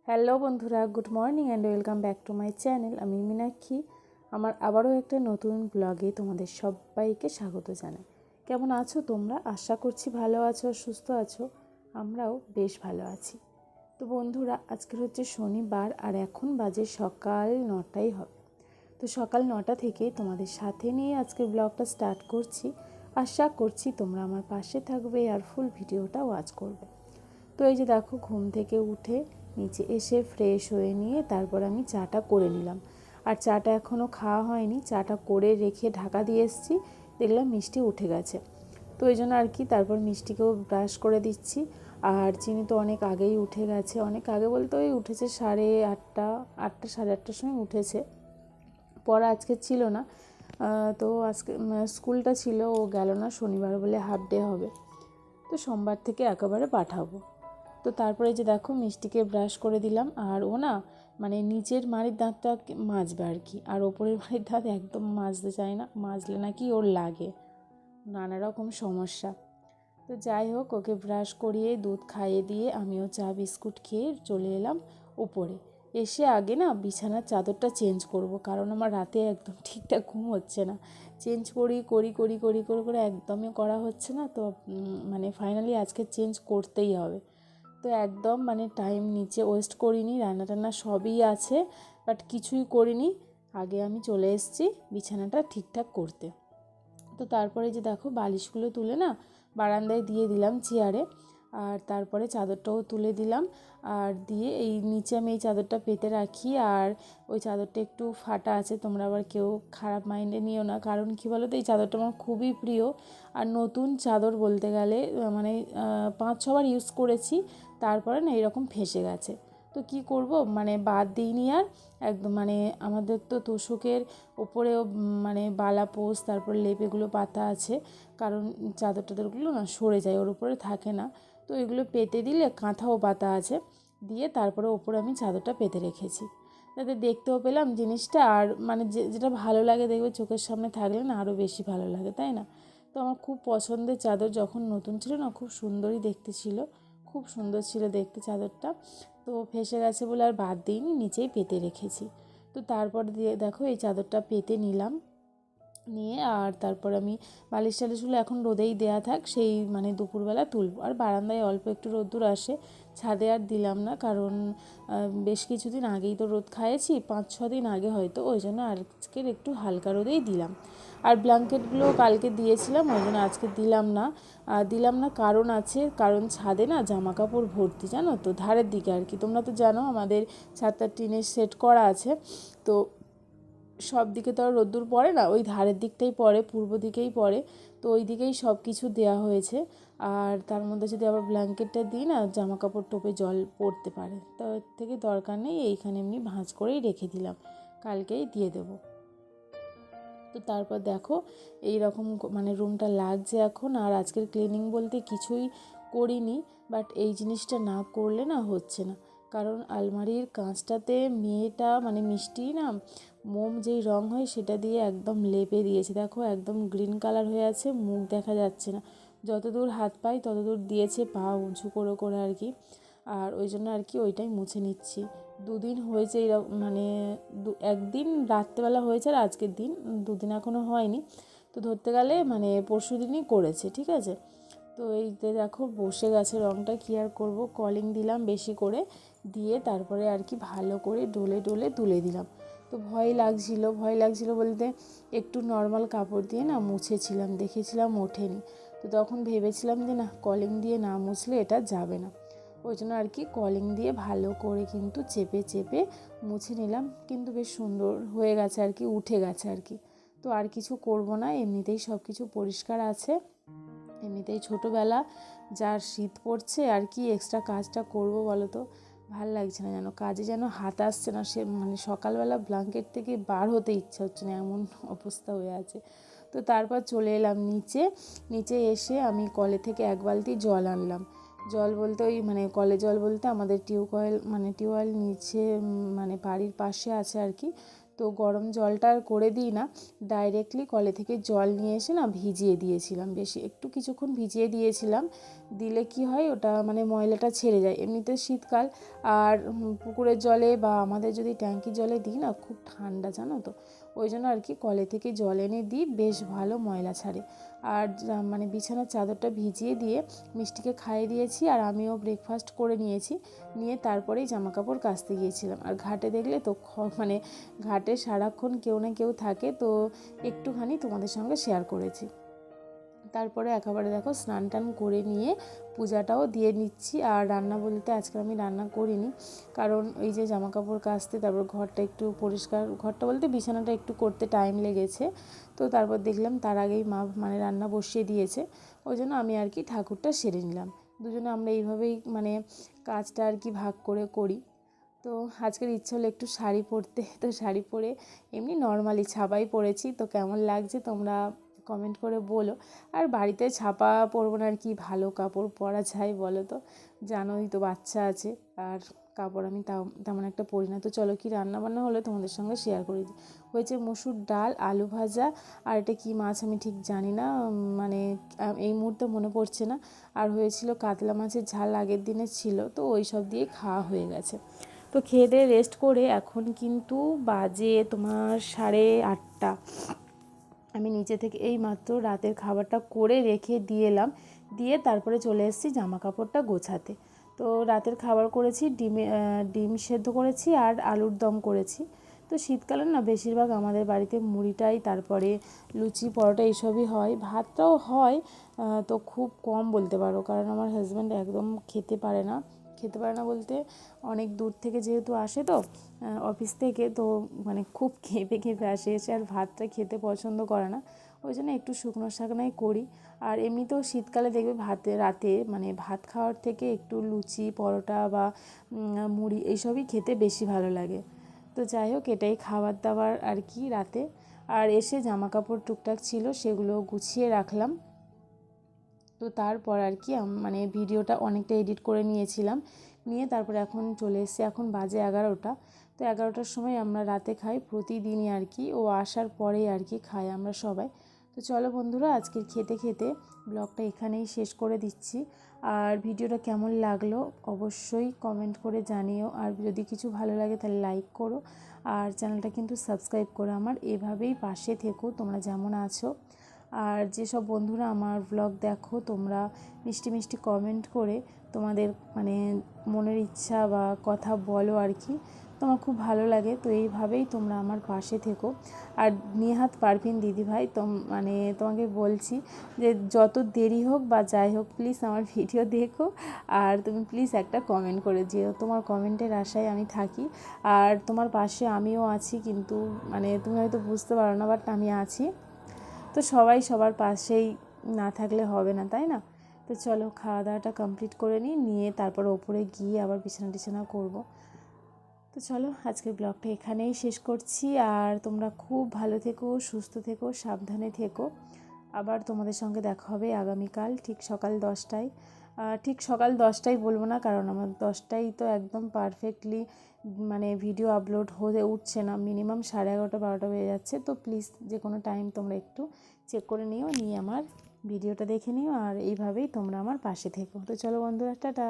Hello বন্ধুরা, good morning and welcome back to my channel. আমি মীনাক্ষী। আমার আবারও একটা নতুন ব্লগে তোমাদের সবাইকে স্বাগত জানাই। কেমন আছো তোমরা? আশা করছি ভালো আছো, সুস্থ আছো। আমরাও বেশ ভালো আছি। তো বন্ধুরা, আজকের হচ্ছে শনিবার আর এখন বাজে সকাল 9টাই হবে। তো সকাল 9টা থেকে তোমাদের সাথে নিয়ে আজকের ব্লগটা স্টার্ট করছি। আশা করছি তোমরা আমার পাশে থাকবে আর ফুল ভিডিওটা ওয়াচ করবে। তো এই যে দেখো, ঘুম থেকে উঠে নিচে এসে ফ্রেশ হয়ে নিয়ে তারপর আমি চাটা করে নিলাম। আর চাটা এখনও খাওয়া হয়নি, চাটা করে রেখে ঢাকা দিয়ে এসেছি, দেখলাম মিষ্টি উঠে গেছে। তো এই জন্য আর কি তারপর মিষ্টিকেও ব্রাশ করে দিচ্ছি। আর চিনি তো অনেক আগেই উঠে গেছে, অনেক আগে বলতে ওই উঠেছে 8:30, সাড়ে 8টার সময় উঠেছে। পড়া আজকে ছিল না, তো আজকে স্কুলটা ছিল, ও গেল না, শনিবার বলে হাফ ডে হবে। তো সোমবার থেকে একেবারে পাঠাবো। তো তারপরে যে দেখো মিষ্টিকে ব্রাশ করে দিলাম। আর ও না মানে নিচের মাড়ির দাঁতটা মাজবে আর কি, আর ওপরের মাড়ির দাঁত একদম মাজতে চায় না, মাজলে নাকি ওর লাগে, নানা রকম সমস্যা। তো যাই হোক, ওকে ব্রাশ করিয়ে দুধ খাইয়ে দিয়ে আমিও চা বিস্কুট খেয়ে চলে এলাম উপরে। এসে আগে না বিছানার চাদরটা চেঞ্জ করব, কারণ আমার রাতে একদম ঠিকঠাক ঘুম হচ্ছে না। চেঞ্জ করে একদমই করা হচ্ছে না। তো মানে ফাইনালি আজকে চেঞ্জ করতেই হবে। তো একদম মানে টাইম নিচে ওয়েস্ট করিনি, রান্না টান্না সবই আছে, বাট কিছুই করিনি। আগে আমি চলে এসেছি বিছানাটা ঠিকঠাক করতে। তো তারপরে যে দেখো বালিশগুলো তুলে না বারান্দায় দিয়ে দিলাম চেয়ারে। আর তারপরে চাদরটাও তুলে দিলাম। আর দিয়ে এই নিচে আমি এই চাদরটা পেতে রাখি। আর ওই চাদরটা একটু ফাটা আছে, তোমরা আবার কেউ খারাপ মাইন্ডে নিও না, কারণ কী বলো তো, এই চাদরটা আমার খুবই প্রিয়। আর নতুন চাদর বলতে গেলে মানে 5-6বার ইউজ করেছি, তারপরে না এরকম ফেঁসে গেছে। তো কি করব, মানে বাদ দিইনি আর। একদম মানে আমাদের তো তোষকের ওপরেও মানে বালাপোষ তারপর লেপ এগুলো পাতা আছে, কারণ চাদর টাদরগুলো না সরে যায়, ওর উপরে থাকে না। তো এগুলো পেতে দিলে কাঁথাও পাতা আছে, দিয়ে তারপরে ওপরে আমি চাদরটা পেতে রেখেছি, যাতে দেখতেও পেলাম জিনিসটা। আর মানে যেটা ভালো লাগে দেখবে, চোখের সামনে থাকলে না আরও বেশি ভালো লাগে, তাই না? তো আমার খুব পছন্দের চাদর, যখন নতুন ছিল না খুব সুন্দরই দেখতে ছিল, খুব সুন্দর ছিল দেখতে চাদরটা। তো ফেঁসে গেছে বলে আর বাদ দিইনি, নিচেই পেতে রেখেছি। তো তারপর দিয়ে দেখো এই চাদরটা পেতে নিলাম, নিয়ে আর তারপর আমি বালিশ টালিশগুলো এখন রোদেই দেয়া থাক, সেই মানে দুপুরবেলা তুলব। আর বারান্দায় অল্প একটু রোদ্দুর আসে, ছাদে আর দিলাম না, কারণ বেশ কিছুদিন আগেই তো রোদ খাইয়েছি, 5-6 দিন আগে হয়তো, ওই জন্য আজকের একটু হালকা রোদেই দিলাম। আর ব্ল্যাঙ্কেটগুলো কালকে দিয়েছিলাম, ওই জন্য আজকে দিলাম না কারণ আছে, কারণ ছাদে না জামা কাপড় ভর্তি, জানো তো, ধারের দিকে আর কি। তোমরা তো জানো আমাদের ছাদটা টিনের সেট করা আছে, তো সব দিকে তো আর রোদ্দুর পড়ে না, ওই ধারের দিকটাই পড়ে, পূর্ব দিকেই পড়ে। তো ওই দিকেই সব কিছু দেওয়া হয়েছে। আর তার মধ্যে যদি আবার ব্ল্যাঙ্কেটটা দিই না, জামা কাপড় টোপে জল পড়তে পারে, তো এর থেকে দরকার নেই, এইখানে এমনি ভাঁজ করেই রেখে দিলাম, কালকেই দিয়ে দেবো। তো তারপর দেখো এই রকম মানে রুমটা লাগছে এখন। আর আজকের ক্লিনিং বলতে কিছুই করিনি, বাট এই জিনিসটা না করলে না হচ্ছে না, কারণ আলমারির কাঁচটাতে মেয়েটা মানে মিষ্টি না মোম যেই রং হয় সেটা দিয়ে একদম লেপে দিয়েছে। দেখো একদম গ্রিন কালার হয়ে আছে, মুখ দেখা যাচ্ছে না, যতদূর হাত পাই ততদূর দিয়েছে, পা উঁচু করে করে আর কি। আর ওই জন্য আর কি ওইটাই মুছে নিচ্ছি। 2 দিন হয়েছে এরকম, মানে একদিন রাত্রেবেলা হয়েছে আর আজকের দিন, 2 দিন এখনও হয়নি। তো ধরতে গেলে মানে পরশু দিনই করেছে, ঠিক আছে। তো এইতে দেখো বসে গেছে রঙটা, কী আর করবো, কলিং দিলাম বেশি করে, দিয়ে তারপরে আর কি ভালো করে ডলে ডলে তুলে দিলাম। তো ভয় লাগছিল বলতে একটু নর্মাল কাপড় দিয়ে না মুছেছিলাম, দেখেছিলাম ওঠেনি। তো তখন ভেবেছিলাম যে না, কলিং দিয়ে না মুছলে এটা যাবে না, ওই জন্য আর কি কলিং দিয়ে ভালো করে কিন্তু চেপে চেপে মুছে নিলাম, কিন্তু বেশ সুন্দর হয়ে গেছে আর কি, উঠে গেছে আর কি। তো আর কিছু করব না, এমনিতেই সব কিছু পরিষ্কার আছে, এমনিতেই ছোটোবেলা, যার শীত পড়ছে আর কি এক্সট্রা কাজটা করব বলো তো, ভাল লাগছে না যেন, কাজে যেন হাত আসছে না, সে মানে সকালবেলা ব্ল্যাঙ্কেট থেকে বার হতে ইচ্ছা হচ্ছে না, এমন অবস্থা হয়ে আছে। তো তারপর চলে এলাম নিচে এসে আমি কলে থেকে 1 বালতি জল আনলাম। জল বলতে ওই মানে কলে জল বলতে আমাদের টিউবওয়েল নিচে মানে বাড়ির পাশে আছে আর কি। তো গরম জলটা আর করে দিই না, ডাইরেক্টলি কলে থেকে জল নিয়ে এসে না ভিজিয়ে দিয়েছিলাম, বেশি একটু কিছুক্ষণ ভিজিয়ে দিয়েছিলাম। দিলে কি হয়, ওটা মানে ময়লাটা ছেড়ে যায়। এমনিতে শীতকাল, আর পুকুরের জলে বা আমাদের যদি ট্যাঙ্কির জলে দিই না, খুব ঠান্ডা জানো তো, ওই জন্য আর কি কলে থেকে জল এনে দিই, বেশ ভালো ময়লা ছাড়ে। আর মানে বিছানার চাদরটা ভিজিয়ে দিয়ে মিষ্টিকে খাইয়ে দিয়েছি, আর আমিও ব্রেকফাস্ট করে নিয়েছি, নিয়ে তারপরেই জামাকাপড় কাচতে গিয়েছিলাম। আর ঘাটে দেখলে তো মানে ঘাটে সারাক্ষণ কেউ না কেউ থাকে, তো একটুখানি তোমাদের সঙ্গে শেয়ার করেছি। তারপরে একেবারে দেখো স্নান টান করে নিয়ে পূজাটাও দিয়ে নিচ্ছি। আর রান্না বলতে আজকে আমি রান্না করিনি, কারণ এই যে জামাকাপড় কাচতে, তারপর ঘরটা একটু পরিষ্কার, ঘরটা বলতে বিছানাটা একটু করতে টাইম লেগেছে। তো তারপর দেখলাম তার আগেই মা মানে রান্না বসিয়ে দিয়েছে, ওই জন্য আমি আর কি ঠাকুরটা সেরে নিলাম। দুজনে আমরা এইভাবেই মানে কাজটা আর কি ভাগ করে করি। তো আজকের ইচ্ছা হলো একটু শাড়ি পরতে, তো শাড়ি পরে এমনি নর্মালি ছাপাই পরেছি। তো কেমন লাগছে তোমরা কমেন্ট করে বলো। আর বাড়িতে ছাপা পরবো না আর কি, ভালো কাপড় পরা যায় বলো তো, জানোই তো বাচ্চা আছে, আর কাপড় আমি তেমন একটা পরি না। তো চলো কি রান্না বান্না হলো তোমাদের সঙ্গে শেয়ার করে দিই। হয়েছে মসুর ডাল, আলু ভাজা, আর এটা কী মাছ আমি ঠিক জানি না, মানে এই মুহূর্তে মনে পড়ছে না। আর হয়েছিল কাতলা মাছের ঝাল, আগের দিনে ছিল, তো ওই সব দিয়ে খাওয়া হয়ে গেছে। তো খেয়ে দিয়ে রেস্ট করে এখন কিন্তু বাজে তোমার 8:30। আমি নিচে থেকে এই মাত্র রাতের খাবারটা করে রেখে দিয়ে এলাম, দিয়ে তারপরে চলে এসেছি জামা কাপড়টা গোছাতে। তো রাতের খাবার করেছি, ডিম সেদ্ধ করেছি আর আলুর দম করেছি। তো শীতকালে না বেশিরভাগ আমাদের বাড়িতে মুড়িটাই, তারপরে লুচি পরোটা এইসবই হয়, ভাতটাও হয়, তো খুব কম বলতে পারো, কারণ আমার হাজব্যান্ড একদম খেতে পারে না। খেতে পারে না বলতে, অনেক দূর থেকে যেহেতু আসে, তো অফিস থেকে, তো মানে খুব খেপে খেপে আসে, এসে আর ভাতটা খেতে পছন্দ করে না, ওই জন্য একটু শুকনো শাকনাই করি। আর এমনিতেও শীতকালে দেখবে রাতে মানে ভাত খাওয়ার থেকে একটু লুচি পরোটা বা মুড়ি এইসবই খেতে বেশি ভালো লাগে। তো যাই হোক, এটাই খাবার দাবার আর কি রাতে। আর এসে জামা কাপড় টুকটাক ছিল, সেগুলো গুছিয়ে রাখলাম। তো তারপর আর কি মানে ভিডিওটা অনেকটা এডিট করে নিয়েছিলাম, নিয়ে তারপরে এখন চলে এসেছি, এখন বাজে 11টা। তো 11টার সময় আমরা রাতে খাই প্রতিদিনই আর কি, ও আসার পরেই আর কি খাই আমরা সবাই। তো চলো বন্ধুরা, আজকের খেতে খেতে ব্লগটা এখানেই শেষ করে দিচ্ছি। আর ভিডিওটা কেমন লাগলো অবশ্যই কমেন্ট করে জানিও, আর যদি কিছু ভালো লাগে তাহলে লাইক করো, আর চ্যানেলটা কিন্তু সাবস্ক্রাইব করো আমার, এভাবেই পাশে থেকো তোমরা যেমন আছো। আর যেসব বন্ধুরা আমার ব্লগ দেখো, তোমরা মিষ্টি মিষ্টি কমেন্ট করে তোমাদের মানে মনের ইচ্ছা বা কথা বলো আর কি, তোমার খুব ভালো লাগে। তো এইভাবেই তোমরা আমার পাশে থেকো। আর নিহাত পারভিন দিদিভাই, মানে তোমাকে বলছি যে যত দেরি হোক বা যাই হোক, প্লিজ আমার ভিডিও দেখো, আর তুমি প্লিজ একটা কমেন্ট করে যেও, তোমার কমেন্টের আশায় আমি থাকি। আর তোমার পাশে আমিও আছি, কিন্তু মানে তুমি হয়তো বুঝতে পারো না, বাট আমি আছি। তো সবাই সবার পাশেই না থাকলে হবে না, তাই না? তো চলো খাওয়া দাওয়াটা কমপ্লিট করে নিয়ে তারপর ওপরে গিয়ে আবার বিছানা টিছানা করবো। তো চলো আজকের ব্লগটা এখানেই শেষ করছি। আর তোমরা খুব ভালো থেকো, সুস্থ থেকো, সাবধানে থেকো। আবার তোমাদের সঙ্গে দেখা হবে আগামীকাল ঠিক সকাল 10টায়। ঠিক সকাল 10টায় বলবো না, কারণ আমার 10টায় তো একদম পারফেক্টলি মানে ভিডিও আপলোড হয়ে উঠছে না, মিনিমাম 11:30 12টা বেজে যাচ্ছে। তো প্লিজ যে কোনো টাইম তোমরা একটু চেক করে নিয়ে আমার ভিডিওটা দেখে নিও, আর এইভাবেই তোমরা আমার পাশে থেকো। তো চলো বন্ধুরা, টাটা।